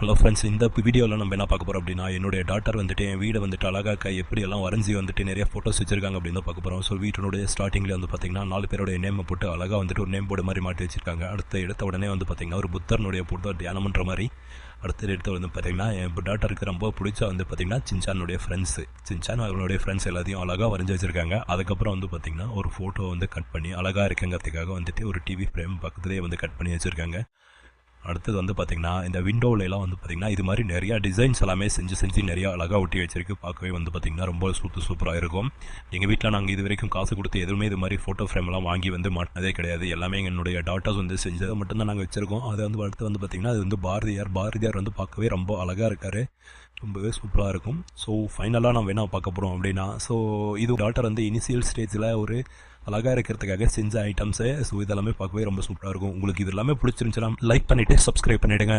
Hello friends, இந்த வீடியோவில் நம்ம என்ன பார்க்க போகிறோம் அப்படின்னா, என்னுடைய டாட்டர் வந்துட்டு என் வீடை வந்துட்டு அழகாக எப்படியெல்லாம் வரைஞ்சி வந்துட்டு நிறைய ஃபோட்டோஸ் வச்சிருக்காங்க அப்படின்னு தான் பார்க்க போகிறோம். ஸோ வீட்டினுடைய ஸ்டார்டிங்கில் வந்து பார்த்திங்கன்னா 4 பேருடைய நேமை போட்டு அழகாக வந்துட்டு ஒரு நேம் போர்டு மாதிரி மாட்டி வச்சிருக்காங்க. அடுத்த எடுத்த உடனே வந்து பார்த்திங்கன்னா ஒரு புத்தர்னுடைய போட்டு தியானம் பண்ணுற மாதிரி. அடுத்த எடுத்து வந்து பார்த்திங்கன்னா என் டாட்டருக்கு ரொம்ப பிடிச்ச வந்து பார்த்திங்கன்னா சின்சானுடைய அவனுடைய ஃப்ரெண்ட்ஸ் எல்லாத்தையும் அழகாக வரைஞ்சி வச்சிருக்காங்க. அதுக்கப்புறம் வந்து பார்த்திங்கன்னா ஒரு ஃபோட்டோ வந்து கட் பண்ணி அழகாக இருக்குங்கிறதுக்காக வந்துட்டு ஒரு டிவி ஃப்ரேம் பக்கத்துலேயே வந்து கட் பண்ணி வச்சுருக்காங்க. அடுத்தது வந்து பார்த்திங்கன்னா இந்த விண்டோவிலலாம் வந்து பார்த்திங்கன்னா இது மாதிரி நிறையா டிசைன்ஸ் எல்லாமே செஞ்சு நிறையா அழகாக ஒட்டி வச்சிருக்கு. பார்க்கவே வந்து பார்த்திங்கன்னா ரொம்ப சூப்பராக இருக்கும். எங்கள் வீட்டில் நாங்கள் இது வரைக்கும் காசு கொடுத்து எதுவுமே இது மாதிரி ஃபோட்டோ ஃப்ரேம்லாம் வாங்கி வந்து மாட்டினதே கிடையாது. எல்லாமே என்னுடைய டாட்டர்ஸ் வந்து செஞ்சதை மட்டும்தான் நாங்கள் வச்சுருக்கோம். அது வந்து அடுத்து வந்து பார்த்திங்கன்னா அது வந்து பாரதியார் வந்து பார்க்கவே ரொம்ப அழகாக இருக்கார். ரொம்பவே சூப்பராக இருக்கும். ஸோ ஃபைனலாக நான் வேணால் பார்க்க போகிறோம் அப்படின்னா, ஸோ இது டாட்டர் வந்து இனிஷியல் ஸ்டேஜில் ஒரு அழகாக இருக்கிறதுக்காக செஞ்ச ஐட்டம்ஸு. ஸோ இதெல்லாமே பார்க்கவே ரொம்ப சூப்பராக இருக்கும். உங்களுக்கு இது எல்லாமே பிடிச்சிருந்துச்சுன்னா லைக் பண்ணிவிட்டு சப்ஸ்கிரைப் பண்ணிவிடுங்க.